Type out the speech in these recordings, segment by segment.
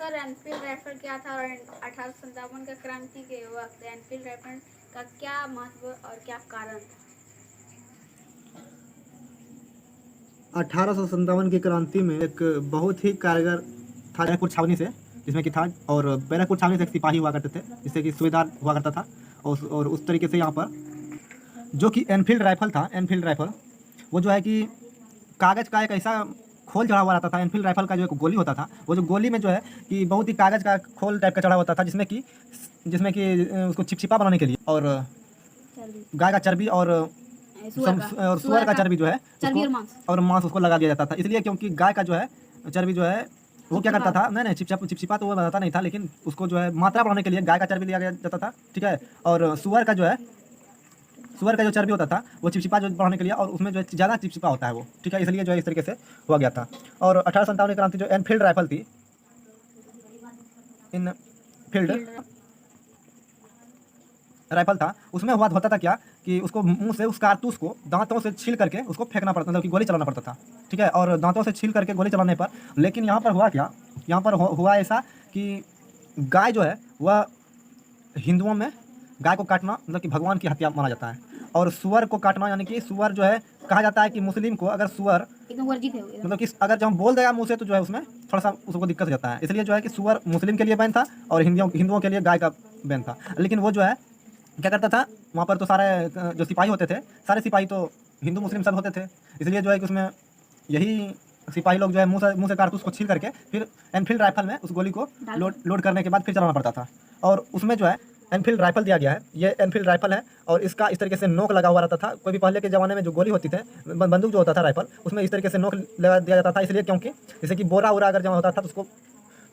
Sir Enfield rifle क्या था और 1857 का क्रांति के वक्त एनफील्ड राइफल का क्या महत्व और क्या कारण था? 1857 की क्रांति में एक बहुत ही कारगर था बैरकपुर छावनी से, जिसमें कि था, और बैरकपुर छावनी से एक सिपाही हुआ करते थे जिससे कि सूबेदार हुआ करता था। और उस तरीके से यहाँ पर जो कि एनफील्ड राइफल था, एनफील्ड राइफल वो जो है कि कागज़ का एक ऐसा खोल चढ़ा हुआ रहता था। एनफील्ड राइफल का जो एक गोली होता था, वो जो गोली में जो है कि बहुत ही कागज़ का खोल टाइप का चढ़ा होता था, जिसमें कि उसको चिपचिपा बनाने के लिए और गाय का चर्बी और सुअर का चर्बी जो है और मांस उसको लगा दिया जाता था। इसलिए क्योंकि गाय का जो है चर्बी जो है वो क्या करता था, नहीं चिपचिपा तो वो बनाता नहीं था, लेकिन उसको जो है मात्रा बढ़ाने के लिए गाय का चर्बी लिया जाता था, ठीक है। और सुअर का जो चर्बी होता था वो चिपचिपा जो बढ़ाने के लिए, और उसमें जो है ज़्यादा चिपचिपा होता है वो, ठीक है। इसलिए जो है इस तरीके से हुआ गया था। और 1857 की क्रांति जो एनफील्ड राइफल थी, इनफील्ड राइफल था, उसमें होता था क्या कि उसको मुंह से उस कारतूस को दांतों से छील करके उसको फेंकना पड़ता था, मतलब कि गोली चलाना पड़ता था, ठीक है। और दांतों से छील करके गोली चलाने पर, लेकिन यहाँ पर हुआ क्या, यहाँ पर हुआ ऐसा कि गाय जो है वह हिंदुओं में गाय को काटना मतलब कि भगवान की हत्या माना जाता है, और सुअर को काटना यानी कि सुअर जो है कहा जाता है कि मुस्लिम को अगर सुअर मतलब कि अगर जब हम बोल देगा मुँह से तो जो है उसमें थोड़ा सा उसको दिक्कत हो जाता है। इसलिए जो है कि सुअर मुस्लिम के लिए बैन था और हिंदुओं के लिए गाय का बैन था। लेकिन वो जो है क्या करता था, वहाँ पर तो सारे जो सिपाही होते थे, सारे सिपाही तो हिंदू मुस्लिम सब होते थे। इसलिए जो है कि उसमें यही सिपाही लोग जो है मुँह से कारतूस को छील करके फिर एनफील्ड राइफल में उस गोली को लोड करने के बाद फिर चलाना पड़ता था। और उसमें जो है एनफील्ड राइफल दिया गया है, ये एनफील्ड राइफल है, और इसका इस तरीके से नोक लगा हुआ रहता था। कोई भी पहले के ज़माने में जो गोली होती थे, बंदूक जो होता था राइफल, उसमें इस तरीके से नोक लगा दिया जाता था। इसलिए क्योंकि जैसे कि बोरा वोरा अगर जमा होता था तो उसको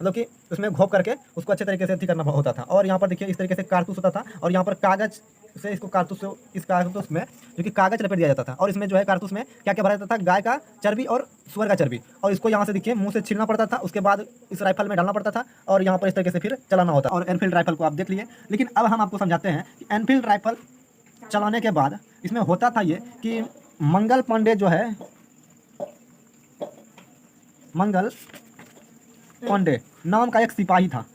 मतलब कि उसमें घोप करके उसको अच्छे तरीके से अथी करना होता था। और यहाँ पर देखिए इस तरीके से कारतूस होता था, और यहाँ पर कागज़ से इसको इस कारतूस में जो कि कागज़ लपेट दिया जाता था, और इसमें जो है कारतूस में क्या क्या भरा जाता था, गाय का चर्बी और सुअर का चर्बी, और इसको यहाँ से देखिए मुंह से छीलना पड़ता था, उसके बाद इस राइफल में डालना पड़ता था, और यहाँ पर इस तरीके से फिर चलाना होता। और एनफील्ड राइफल को आप देख लिए। लेकिन अब हम आपको समझाते हैं कि एनफील्ड राइफल चलाने के बाद इसमें होता था ये कि मंगल पांडे जो है, मंगल पांडे नाम का एक सिपाही था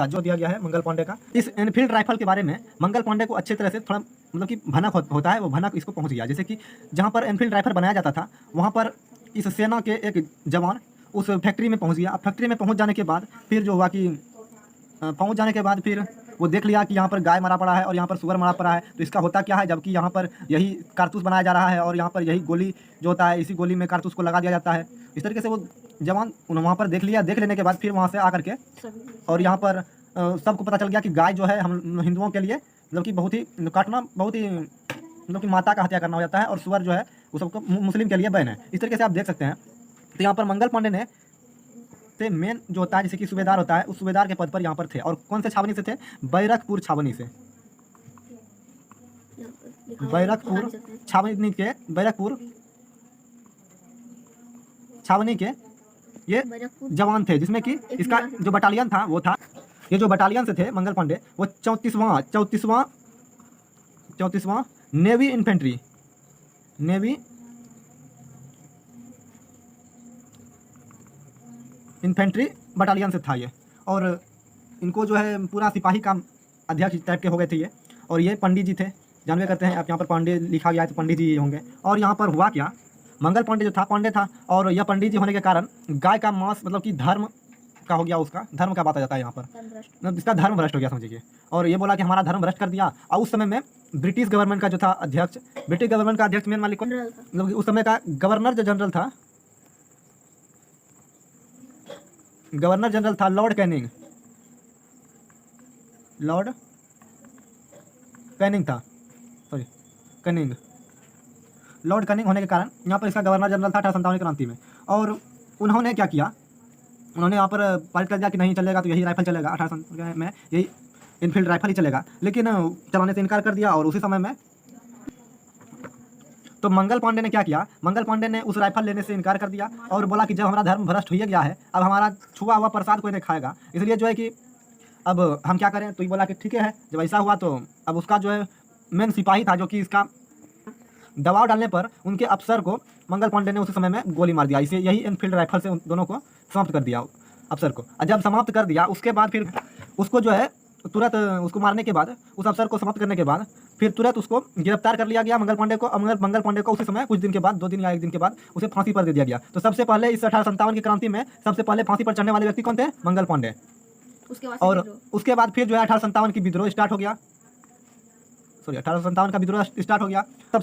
जो दिया गया है मंगल पांडे का। इस एनफील्ड राइफल के बारे में मंगल पांडे को अच्छे तरह से थोड़ा मतलब कि भनक होता है, वो भनक इसको पहुंच गया। जैसे कि जहां पर एनफील्ड राइफल बनाया जाता था वहां पर इस सेना के एक जवान उस फैक्ट्री में पहुंच गया। अब फैक्ट्री में पहुंच जाने के बाद फिर जो हुआ कि फिर वो देख लिया कि यहाँ पर गाय मरा पड़ा है और यहाँ पर सुअर मरा पड़ा है, तो इसका होता क्या है, जबकि यहाँ पर यही कारतूस बनाया जा रहा है और यहाँ पर यही गोली जो होता है, इसी गोली में कारतूस को लगा दिया जाता है। इस तरीके से वो जवान वहाँ पर देख लिया। देख लेने के बाद फिर वहाँ से आकर के और यहाँ पर सबको पता चल गया कि गाय जो है हम हिंदुओं के लिए मतलब कि बहुत ही काटना बहुत ही मतलब कि माता का हत्या करना हो जाता है, और सुअर जो है वो सबको मुस्लिम के लिए बैन है। इस तरीके से आप देख सकते हैं। तो यहाँ पर मंगल पांडे ने से मेन जो होता है जैसे कि सूबेदार होता है, उस सूबेदार के पद पर यहाँ पर थे। और कौन से छावनी से थे, बैरकपुर छावनी से, बैरकपुर छावनी के ये जवान थे, जिसमें कि इसका जो बटालियन था वो था, ये जो बटालियन से थे मंगल पांडे वो 34वां नेवी इन्फेंट्री बटालियन से था ये। और इनको जो है पूरा सिपाही का अध्यक्ष टाइप के हो गए थे ये। और ये पंडित जी थे, जानवे करते हैं आप, यहाँ पर पांडे लिखा गया है तो पंडित जी होंगे। और यहाँ पर हुआ क्या, मंगल पांडे जो था पांडे था, और यह पंडित जी होने के कारण गाय का मांस मतलब कि धर्म का हो गया, उसका धर्म का बात आ जाता है यहाँ पर, मतलब इसका धर्म भ्रष्ट हो गया समझिए। और ये बोला कि हमारा धर्म भ्रष्ट कर दिया। और उस समय में ब्रिटिश गवर्नमेंट का जो था अध्यक्ष, ब्रिटिश गवर्नमेंट का अध्यक्ष मेन मालिक मतलब उस समय का गवर्नर जो जनरल था लॉर्ड कनिंग होने के कारण यहाँ पर इसका गवर्नर जनरल था 1857 की क्रांति में। और उन्होंने क्या किया, उन्होंने यहाँ पर पारित कर दिया कि नहीं चलेगा तो यही राइफल चलेगा, 1857 में यही इनफील्ड राइफल ही चलेगा। लेकिन चलाने से इनकार कर दिया। और उसी समय में तो मंगल पांडे ने क्या किया, मंगल पांडे ने उस राइफल लेने से इनकार कर दिया और बोला कि जब हमारा धर्म भ्रष्ट हो गया है, अब हमारा छुआ हुआ प्रसाद कोई नहीं खाएगा, इसलिए जो है कि अब हम क्या करें। तो ये बोला कि ठीक है, जब ऐसा हुआ तो अब उसका जो है मेन सिपाही था जो कि इसका दबाव डालने पर उनके अफसर को मंगल पांडे ने उसी समय में गोली मार दिया। इसे यही एनफील्ड राइफल से उन दोनों को समाप्त कर दिया। अफसर को। और जब समाप्त कर दिया उसके बाद फिर उसको जो है तुरंत उसको मारने के बाद, उस अफसर को समाप्त करने के बाद फिर तुरंत उसको गिरफ्तार कर लिया गया मंगल पांडे को। मंगल पांडे को उसी समय कुछ दिन के बाद, 2 दिन या 1 दिन के बाद उसे फांसी पर दे दिया गया। तो सबसे पहले इस 1857 की क्रांति में सबसे पहले फांसी पर चढ़ने वाले व्यक्ति कौन थे? मंगल पांडे। उसके बाद और उसके बाद फिर जो है 1857 की विद्रोह स्टार्ट हो गया, सॉरी 1857 का विद्रोह स्टार्ट हो गया। तब